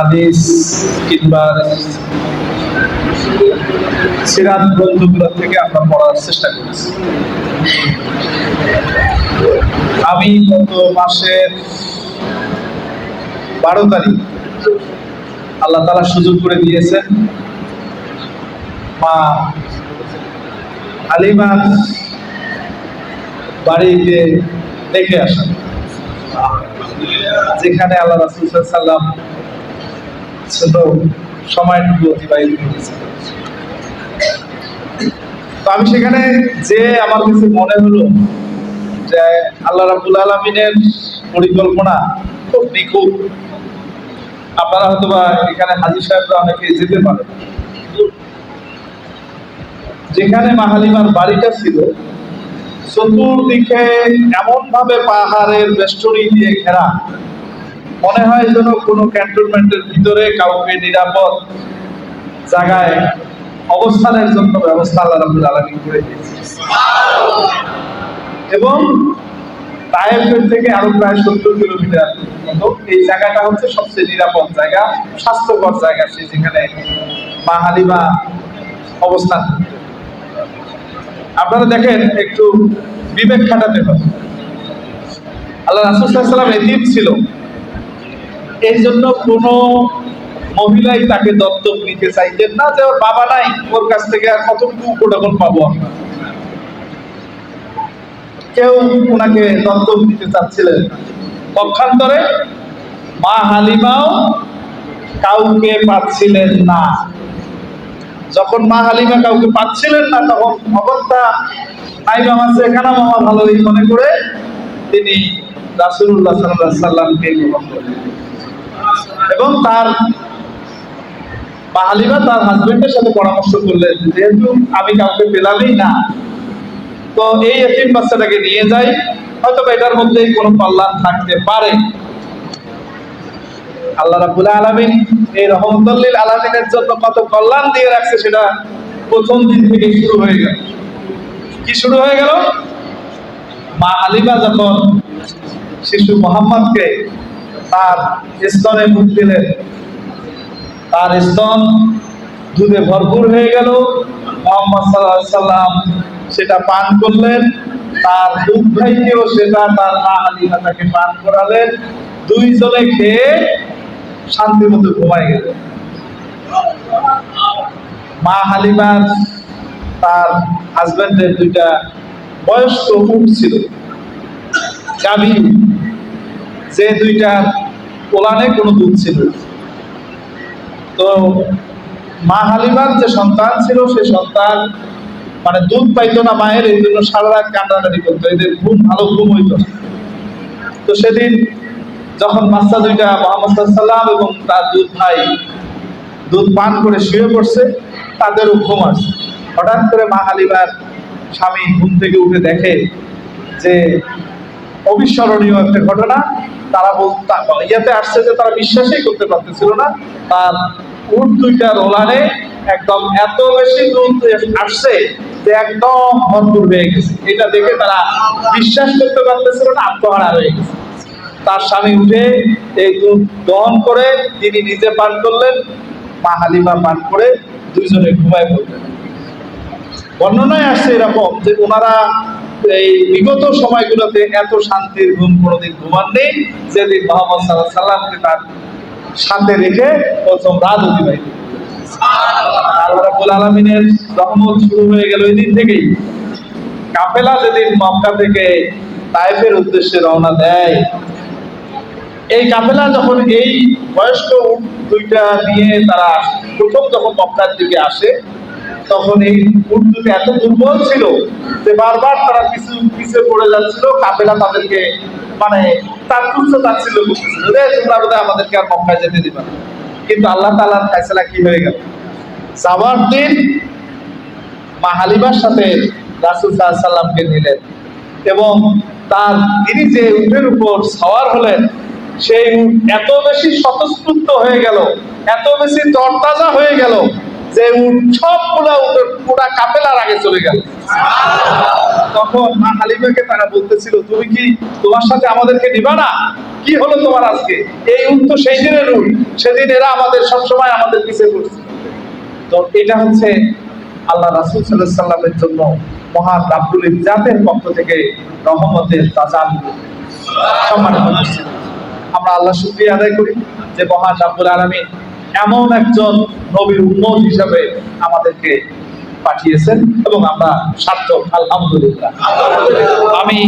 হাদিস কিংবা সিরাত গ্রন্থগুলো থেকে আমরা পড়ার চেষ্টা করেছি। আমি গত মাসের 12 তারিখ আল্লাহ তাআলা সুযোগ করে দিয়েছেন মা হালিমার বাড়িতে দেখে আসা, যেখানে আল্লাহ রাসূল সাল্লাল্লাহু আলাইহি ওয়াসাল্লাম ছোট সময়টুকু অতিবাহিত করেছেন। তো আমি সেখানে যে আমার কাছে মনে হলো যে আল্লাহ রাব্বুল আলামিনের পরিকল্পনা খুব নিখুঁত। আপনারা হয়তো বা এখানে হাজী সাহেবরা অনেকে যেতে পারেন। যেখানে মা হালিমার বাড়িটা ছিল চতুর্দিকে এমন ভাবে পাহাড়ের বেষ্টনী দিয়ে ঘেরা, মনে হয় যেন কোনো ক্যান্টনমেন্টের ভিতরে কাউকে নিরাপদ জায়গায় অবস্থানের জন্য ব্যবস্থা আল্লাহ রাব্বুল আলামিন করে দিয়েছেন। এবং তায়েফের থেকে আরো প্রায় 70 কিলোমিটার মতো এই জায়গাটা হচ্ছে সবচেয়ে নিরাপদ জায়গা, স্বাস্থ্যকর জায়গা, যেখানে মা হালিমা অবস্থান করতেন। আপনারা দেখেন, একটু বিবেক খাটাতে হবে। আল্লাহ রাসূল সাল্লাল্লাহু আলাইহি ওয়াসাল্লাম এতিম ছিল, এই জন্য কোনো মহিলাই তাকে দত্তক নিতে চাইতেন না, যে ওর বাবা নাই, ওর কাছ থেকে আর কতটুকু উপঢৌকন পাবো আমরা। কেউ ওনাকে দত্তক দিতে চাচ্ছিলেন। পক্ষান্তরে মা হালিমাও কাউকে পাচ্ছিলেন না। যখন মা হালিমা কাউকে পাচ্ছিলেন না, তখন অবস্থা নাই মামা এখানে মামা ভালোই মনে করে তিনি রাসূলুল্লাহ সাল্লাল্লাহু আলাইহি ওয়াসাল্লামকে গ্রহণ করলেন। এবং তার মা হালিমা তার হাজবেন্ডের সাথে পরামর্শ করলেন, যেহেতু আমি কাউকে পেলামই না, তো এই এতিম বাচ্চাটাকে নিয়ে যাই, হয়তো এটার মধ্যে কোনো কল্যাণ থাকতে পারে। আল্লাহ রাব্বুল আলামিন এই রহমতুল লিল আলামিনের জন্য কত কল্যাণ দিয়ে রাখছে, সেটা প্রথম দিন থেকে শুরু হয়ে গেল। কি শুরু হয়ে গেল? মা হালিমা যখন শিশু মুহাম্মদকে তার স্তনে মুখ দিলেন, তার স্তন দুধে ভরপুর হয়ে গেল। মুহাম্মদ সাল্লাল্লাহু আলাইহি সাল্লাম সেটা পান করলেন, তার দুধ ভাইকেও সেটা তার মা হালিমা তাকে পান করালেন। দুইজনে খেয়ে শান্তি মতো ঘুমায় গেল। মা হালিমার তার হাজবেন্ডের দুইটা বয়স্ক উট ছিল, গাভী, যে দুইটা কোলানে কোনো দুধ ছিল। তো মা হালিমার যে সন্তান ছিল, সে সন্তান মানে দুধ পাইতো না মায়ের, এই জন্য সারা রাত কান্নাকাটি করতো, এদের ঘুম ভালো ঘুম হইতো না। তো সেদিন যখন বাচ্চা দুইটা মুহাম্মদ সাল্লাল্লাহু আলাইহি ওয়াসাল্লাম এবং তার দুধ ভাই দুধ পান করে শুয়ে পড়ছে, তাদেরও ঘুম আসছে। হঠাৎ করে মা হালিমার স্বামী ঘুম থেকে উঠে দেখে যে অবিস্মরণীয় একটা ঘটনা। তারা ইয়াতে আসছে যে তারা বিশ্বাসই করতে পারতেছিল না, তার উট দুইটার ওলানে একদম এত বেশি দুধ আসছে যে একদম ভরপুর হয়ে গেছে। এটা দেখে তারা বিশ্বাস করতে পারতেছিল না, আত্মহারা হয়ে গেছে। তার স্বামী উঠে এই দুধ দহন করে তিনি নিজে পান করলেন, মা হালিমা পান করে দুইজনে ঘুমায় পড়লেন। বর্ণনায় আসছে এরকম যে ওনারা এই বিগত সময়গুলোতে এত শান্তির ঘুম কোনোদিন ঘুমাননি, যেদিন মুহাম্মদ সাল্লাল্লাহু আলাইহি ওয়াসাল্লামকে তার সাথে রেখে প্রথম রাত অতিবাহিত। আল্লাহ রাব্বুল আলামিনের রহমত শুরু হয়ে গেল ওই দিন থেকেই। কাফেলা যেদিন মক্কা থেকে তায়েফের উদ্দেশ্যে রওনা দেয়, এই কাফেলা যখন এই বয়স্ক উট দুইটা নিয়ে তারা প্রথম যখন মক্কার দিকে আসে, তখন এই উট দুটো এত দুর্বল ছিল যে বারবার তারা পিছিয়ে পড়ে যাচ্ছিল। কাফেলা তাদেরকে মানে তার তুচ্ছ তাচ্ছিল্য করতেছিল, রে তোমরা বোধহয় আমাদেরকে আর মক্কায় যেতে দিবা না। কিন্তু আল্লাহ তাআলার ফয়সালা কি হয়ে গেল? যাওয়ার দিন মা হালিমার সাথে রাসূল সাল্লাল্লাহু আলাইহি ওয়াসাল্লামকে নিলেন এবং তিনি যে উটের উপর সওয়ার হলেন, সেই উট এত বেশি স্বতঃস্ফূর্ত হয়ে গেল, এত বেশি তরতাজা হয়ে গেল যে উট সবগুলা উটের পুরা কাফেলার আগে চলে গেল। তখন মা হালিমাকে তারা বলতেছিল, তুমি কি তোমার সাথে আমাদেরকে নিবা না? কি হলো তোমার আজকে? এই উট তো সেই দিনের উট, সেদিন এরা আমাদের সবসময় আমাদের পিছিয়ে পড়ছে। তো এটা হচ্ছে আল্লাহ রাসূল সাল্লাল্লাহু আলাইহি সাল্লামের জন্য মহান রাব্বুল ইজ্জাতের পক্ষ থেকে রহমতের তাজাল সম্মানিত করছে। আমরা আল্লাহ শুকরিয়া আদায় করি যে মহান রাব্বুল আলামিন এমন একজন নবীর উম্মত হিসাবে আমাদেরকে পাঠিয়েছেন এবং আমরা সার্থক, আলহামদুলিল্লাহ। আমি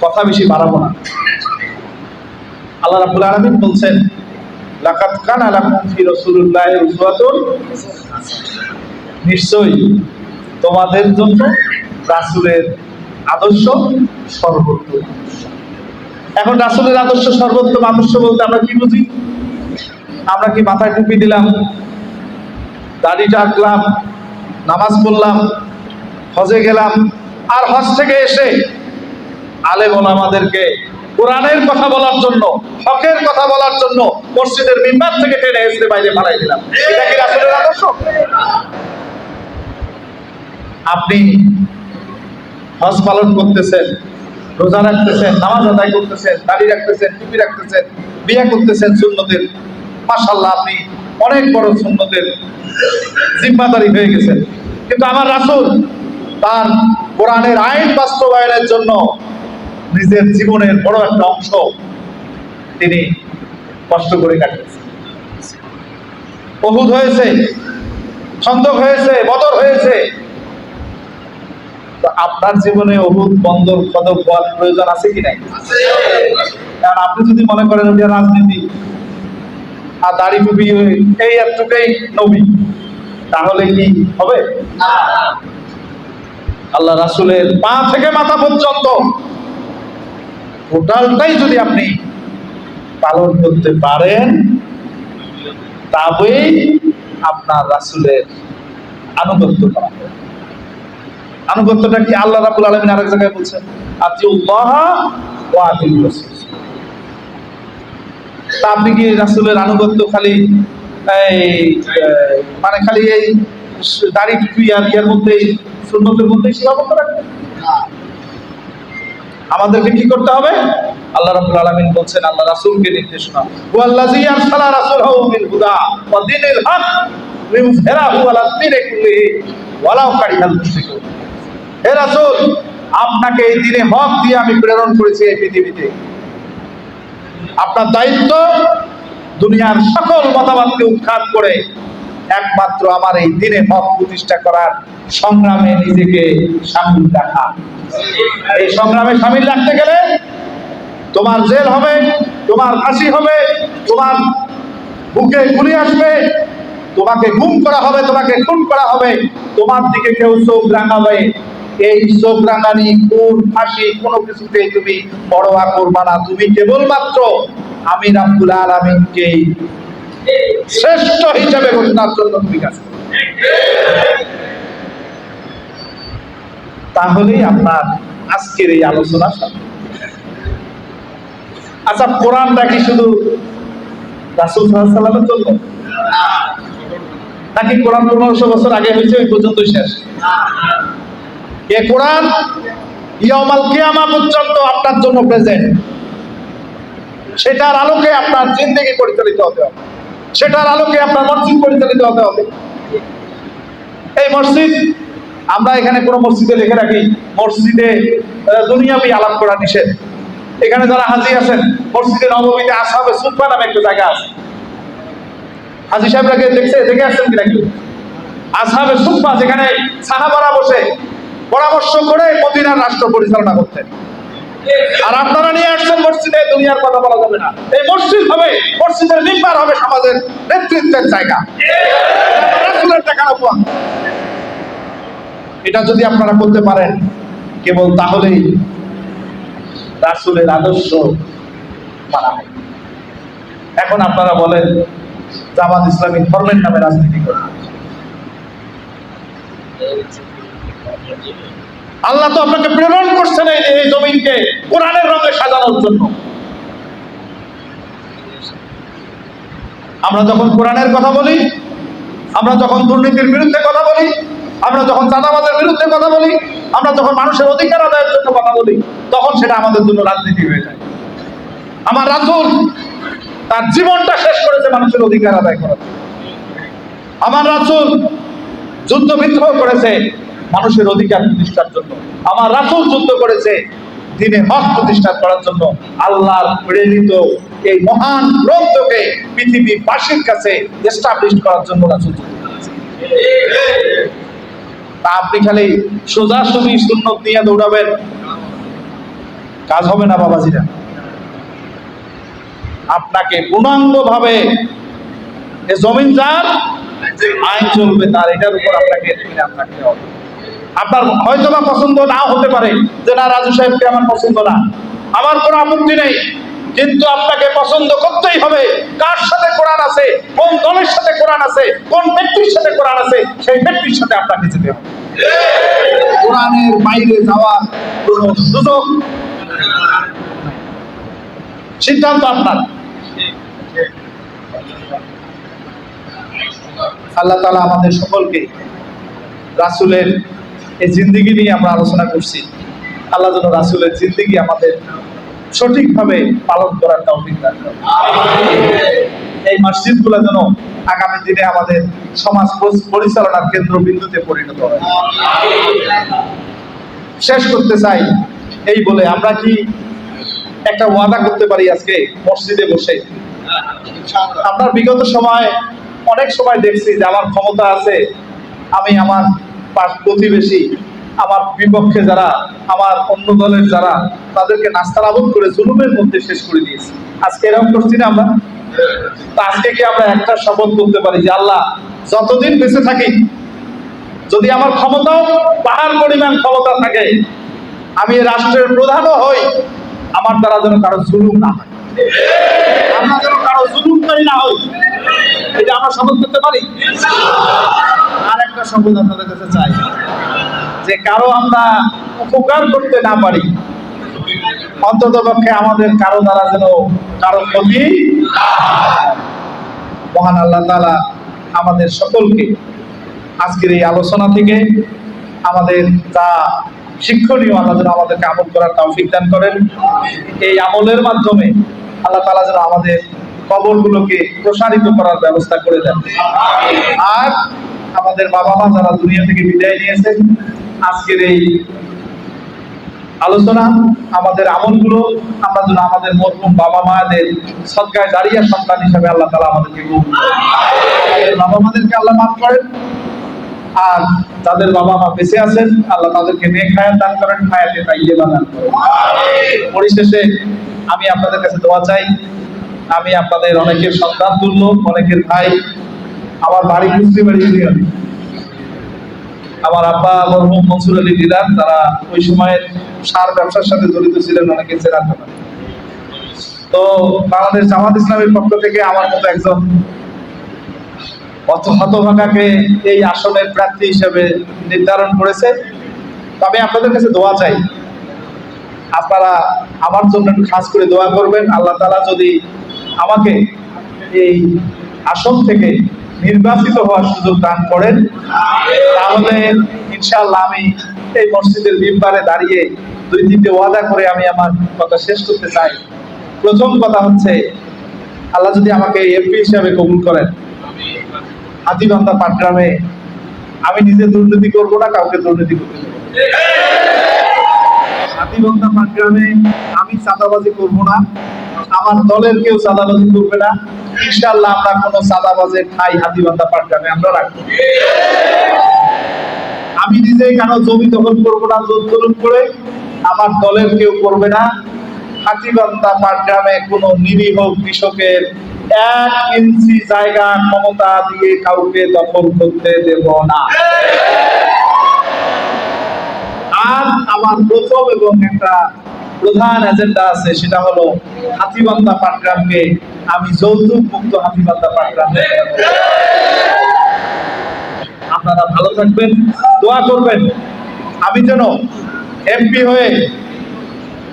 কথা বেশি বাড়াবো না। আল্লাহ রাব্বুল আলামিন বলছেন, লাকাদ কানা লাকুম ফি রাসূলিল্লাহি উসওয়াতুন, নিশ্চয়ই তোমাদের জন্য রাসূলের আদর্শ সর্বোত্তম। এখন রাসূলের আদর্শ সর্বোত্তম আদর্শ বলতে আমরা কি বুঝি? আমরা কি মাথায় টুপি দিলাম, দাড়িটা আঁকলাম, নামাজ পড়লাম, হজে গেলাম, আর হজ থেকে এসে আলেম ওলামাদেরকে কোরআনের কথা বলার জন্য, হকের কথা বলার জন্য মসজিদের মিম্বার থেকে টেনে এসে বাইরে ফালাই দিলাম? এটা কি রাসূলের আদর্শ? আপনি হজ পালন করতেছেন, রোজা রাখতেছেন, নামাজ আদায় করতেছেন, দাড়ি রাখতেছেন, টুপি রাখতেছেন, বিয়ে করতেছেন সুন্নতের, মাশাআল্লাহ আপনি অনেক বড় সুন্নতের জিম্মাদারি হয়ে গেছেন। কিন্তু আমার রাসূল তার কোরআনের আইন বাস্তবায়নের জন্য নিজের জীবনের বড় একটা অংশ তিনি কষ্ট করে কাটিয়েছেন। উহুদ হয়েছে, খন্দক হয়েছে, বদর হয়েছে। তো আপনার জীবনে উহুদ, বন্দর, খন্দক হওয়ার প্রয়োজন আছে কি নাই? কারণ আপনি যদি মনে করেন ওটা রাজনীতি আর দাড়ি টুপি এই এতটুকুই নবী, তাহলে কি হবে? আল্লাহ রাসূলের পা থেকে মাথা পর্যন্ত টোটালটাই যদি আপনি পালন করতে পারেন, তবেই আপনার রাসূলের আনুগত্য করা হবে। আনুগত্যটা কি? আল্লাহ রাব্বুল আলামিন আরেক জায়গায় বলছেন, আতিউল্লাহ ওয়া আতিউর রাসূল। তা আপনি কি রাসূলের আনুগত্য খালি মানে খালি এই দাড়ি টুপি আর ইয়ার মধ্যেই, সুন্নতের মধ্যেই সীমাবদ্ধ রাখবেন? আমাদেরকে কি করতে হবে? আল্লাহ রাব্বুল আলামিন বলছেন, আল্লাহ রাসূলকে নির্দেশনা, ওয়াল্লাযী আরসালা রাসূলাহু বিল হুদা ওয়া দীনিল হক লিইয়ুযহিরাহু আলা দীনি কুল্লিহি ওয়ালাউ কারিহাল মুশরিকুন। হে রাসূল, আপনাকে এই দ্বীনে হক দিয়ে আমি প্রেরণ করেছি এই পৃথিবীতে। আপনার দায়িত্ব দুনিয়ার সকল মতবাদকে উৎখাত করে একমাত্র আমার এই দ্বীনে হক প্রতিষ্ঠা করার সংগ্রামে নিজেকে শামিল রাখা। এই সংগ্রামে শামিল রাখতে গেলে তোমার জেল হবে, তোমার ফাঁসি হবে, তোমার বুকে গুলি আসবে, তোমাকে গুম করা হবে, তোমাকে খুন করা হবে, তোমার দিকে কেউ চোখ রাঙাবে। এই চোখ রাঙানি, খুন, ফাঁসি কোনো কিছুতেই তুমি পরোয়া করবা না। তুমি কেবলমাত্র আমি রাব্বুল আলামিনকে শ্রেষ্ঠ হিসেবে ঘোষণার জন্য তুমি কাজ করো। তাহলেই আপনার আজকের এই আলোচনা সার্থক। আচ্ছা, কোরআনটা কি শুধু রাসূল সাল্লাল্লাহু আলাইহি ওয়াসাল্লামের জন্য, নাকি কোরআন 1500 বছর আগে হয়েছে ওই পর্যন্তই শেষ? এই কোরআন ইয়াউমাল কিয়ামা পর্যন্ত আপনার জন্য প্রেজেন্ট। সেটার আলোকে আপনার জিন্দেগি পরিচালিত হতে হবে, সেটার আলোকে আপনার মসজিদ পরিচালিত হতে হবে। এই মসজিদ, আমরা এখানে কোনো মসজিদে লিখে রাখি মসজিদে দুনিয়াবি আলাপ করা নিষেধ। এখানে যারা হাজী আছেন, মসজিদে নববীতে আসহাবে সুফফা নামে একটা জায়গা আছে। হাজী সাহেবরা দেখে আসছেন কিনা কেউ? আসহাবে সুফফা, যেখানে সাহাবারা বসে পরামর্শ করে মদিনার রাষ্ট্র পরিচালনা করতেন। আর আপনারা নিয়ে আসছেন মসজিদে দুনিয়ার কথা বলা যাবে না। এই মসজিদ হবে, মসজিদের মিম্বার হবে সমাজের নেতৃত্বের জায়গা। রাসূলের দেখানো পথ। এটা যদি আপনারা করতে পারেন, কেবল তাহলেই রাসূলের আদর্শ মানা হবে। এখন আপনারা বলেন, জামাত ইসলামী ধর্মের নামে রাজনীতি করে। আল্লাহ তো আপনাকে প্রেরণ করছেন এই জমিনকে কোরআনের রঙে সাজানোর জন্য। আমরা যখন কোরআনের কথা বলি, আমরা যখন দুর্নীতির বিরুদ্ধে কথা বলি, আমরা যখন চাঁদাবাজের বিরুদ্ধে কথা বলি, আমরা যখন মানুষের অধিকার আদায়ের জন্য কথা বলি, তখন সেটা আমাদের জন্য রাজনীতি হয়ে যায়। আমার রাসূল তার জীবনটা শেষ করেছে মানুষের অধিকার আদায় করার জন্য। আমার রাসূল যুদ্ধ বিদ্রোহ করেছে মানুষের অধিকার প্রতিষ্ঠার জন্য। আমার রাসূল যুদ্ধ করেছে দ্বীনে হক প্রতিষ্ঠা করার জন্য। আল্লাহর প্রেরিত এই মহান গ্রন্থকে পৃথিবীবাসীর কাছে এস্টাবলিশ করার জন্য রাসূল যুদ্ধ করেছে। তা আপনি খালি সোজাসুজি সুন্নত নিয়ে দৌড়াবেন, কাজ হবে না বাবাজিরা। আপনাকে পূর্ণাঙ্গ ভাবে জমিন যার আইন চলবে তার, এটার উপর আপনাকে ইতিরাম থাকতে হবে। আপনার হয়তো বা পছন্দ নাও হতে পারে যে না রাজু সাহেবকে আমার পছন্দ না, আমার কোনো আপত্তি নেই, কিন্তু আপনাকে পছন্দ করতেই হবে কার সাথে কোরআন আছে, কোন দলের সাথে কোরআন আছে, কোন ব্যক্তির সাথে কোরআন আছে, সেই ব্যক্তির সাথে আপনাকে যেতে হবে। কোরআনের বাইরে যাওয়ার কোনো সুযোগ, সিদ্ধান্ত আপনার। আল্লাহ তাআলা আমাদের সকলকে রাসূলের এই জিন্দেগি নিয়ে আমরা আলোচনা করছি। আল্লাহ যেন রাসূলের জিন্দেগি আমাদের সঠিকভাবে পালন করার তৌফিক দান করেন। এই মসজিদগুলো যেন আগামী দিনে আমাদের সমাজ পরিচালনার কেন্দ্রবিন্দুতে পরিণত হয়। শেষ করতে চাই এই বলে, আমরা কি একটা ওয়াদা করতে পারি আজকে মসজিদে বসে? আমরা বিগত সময় অনেক সময় দেখছি যে আমার ক্ষমতা আছে, আমি আমার প্রতিবেশী, আমার বিপক্ষে যারা, আমার অন্য দলের যারা, তাদেরকে নাস্তানাবুদ করে জুলুমের মধ্যে শেষ করে দিয়েছি। আজকে এরকম করছি না আমরা? তা আজকে কি আমরা একটা শপথ করতে পারি যে আল্লাহ যতদিন বেঁচে থাকি, যদি আমার ক্ষমতাও পাহাড় পরিমাণ ক্ষমতা থাকে, আমি রাষ্ট্রের প্রধানও হই, আমার দ্বারা যেন কারো জুলুম না হয়, আমরা যেন কারো জুলুমকারী না হই, এটা আমরা শপথ করতে পারি। আর একটা শপথ আপনাদের কাছে চাই যে কারো আমরা উপকার করতে না পারি, অন্তত পক্ষে আমাদের কারো দ্বারা যেন কারো ক্ষতি। মহান আল্লাহ তাআলা আমাদের সকলকে আজকের এই আলোচনা থেকে আমাদের যা শিক্ষণীয়, আল্লাহ যেন আমাদেরকে আমল করার তৌফিক দান করেন। এই আমলের মাধ্যমে আল্লাহ তাআলা যেন আমাদের কবরগুলোকে প্রসারিত করার ব্যবস্থা করে দেন। আর আমাদের বাবা মা যারা দুনিয়া থেকে বিদায় নিয়েছেন, আজকের এই আলোচনা, আমাদের আমলগুলো আমরা যেন আমাদের মরহুম বাবা মাদের সদকায়ে জারিয়া সন্তান হিসেবে আল্লাহ তাআলা আমাদেরকে কবুল করেন। আমাদের বাবা মাদেরকে আল্লাহ মাফ করেন, আর যাদের বাবা মা বেঁচে আছেন আল্লাহ তাদেরকে নেক হায়াত দান করেন, হায়াতে তাইয়্যিবা দান করেন। পরিশেষে আমি আপনাদের কাছে দোয়া চাই। আমি আপনাদের অনেকের সন্তান তুল্য, অনেকের ভাই। আমার বাড়ি কুস্তিবাড়ি ইউনিয়ন। আমার আব্বা মরহুম মনসুর আলী দিদার, তারা ওই সময়ের সার ব্যবসার সাথে জড়িত ছিলেন, অনেকে চেনার জন্য। তো বাংলাদেশ জামাত ইসলামের পক্ষ থেকে আমার মতো একজন হতভাগাকে এই আসনের প্রার্থী হিসেবে নির্ধারণ করেছে। আমি আপনাদের কাছে দোয়া চাই, আপনারা আমার জন্য একটু খাস করে দোয়া করবেন। আল্লাহ তাআলা যদি আমাকে এই আসন থেকে নির্বাচিত হওয়ার সুযোগ দান করেন, তাহলে ইনশাআল্লাহ আমি এই মসজিদের মিম্বারে দাঁড়িয়ে 2-3টে ওয়াদা করে আমি আমার কথা শেষ করতে চাই। প্রথম কথা হচ্ছে, আল্লাহ যদি আমাকে এমপি হিসাবে কবুল করেন, হাতীবান্ধা পাটগ্রামে আমি নিজে দুর্নীতি করবো না, কাউকে দুর্নীতি করতে দেব না। হাতীবান্ধা পাটগ্রামে আমি চাঁদাবাজি করবো না, আমার দলের কেউ চাঁদাবাজি করবে না। ইনশাআল্লাহ আমরা কোনো চাঁদাবাজের ঠাই হাতীবান্ধা পাটগ্রামে আমরা রাখবো। আমি নিজেই কারো জমি দখল করবো না জোর জুলুম করে, আমার দলের কেউ করবে না। হাতীবান্ধা পাটগ্রামে কোনো নিরীহ কৃষকের 1 ইঞ্চি জায়গা ক্ষমতা দিয়ে কাউকে দখল করতে দেব না। আর আমার প্রথম এবং একটা প্রধান এজেন্ডা আছে, সেটা হলো হাতীবান্ধা পাটগ্রামকে আমি যৌতুক মুক্ত হাতীবান্ধা পাটগ্রাম। আপনারা ভালো থাকবেন, দোয়া করবেন আমি যেন এমপি হয়ে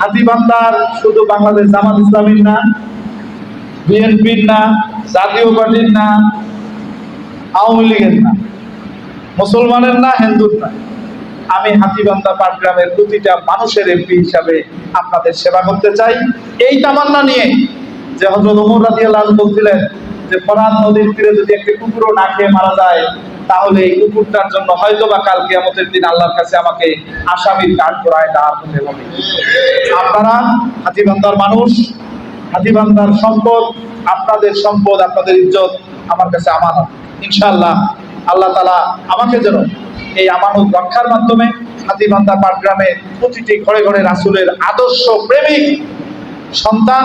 হাতীবান্ধার শুধু বাংলাদেশ জামাত ইসলামীর না, বিএনপির না, জাতীয় পার্টির না, আওয়ামী লীগের না, মুসলমানের না, হিন্দুর না। আমি হাতীবান্ধা পাটগ্রামের প্রতিটা মানুষের এমপি হিসাবে আপনাদের সেবা করতে চাই, এই তামান্না নিয়ে যে হযরত ওমর রাদিয়াল্লাহু আনহু বলছিলেন যে ফরাত নদীর তীরে যদি একটি কুকুরও না খেয়ে মারা যায়, তাহলে এই কুকুরটার জন্য হয়তোবা কাল কিয়ামতের দিন আল্লাহর কাছে আমাকে আসামির কাঠগড়ায় দাঁড় করতে হবে। আপনারা হাতীবান্ধার মানুষ, হাতীবান্ধার সম্পদ, আপনাদের সম্পদ, আপনাদের ইজ্জত আমার কাছে আমানত। ইনশাআল্লাহ আল্লাহ তাআলা আমাকে যেন এই আমানত রক্ষার মাধ্যমে হাতীবান্ধা পাটগ্রামে প্রতিটি ঘরে ঘরে রাসূলের আদর্শ প্রেমিক সন্তান,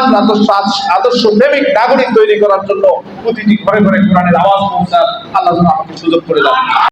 আদর্শ প্রেমিক নাগরিক তৈরি করার জন্য প্রতিটি ঘরে ঘরে কোরআনের আওয়াজ পৌঁছার আল্লাহ যেন আমাকে সুযোগ করে দেন।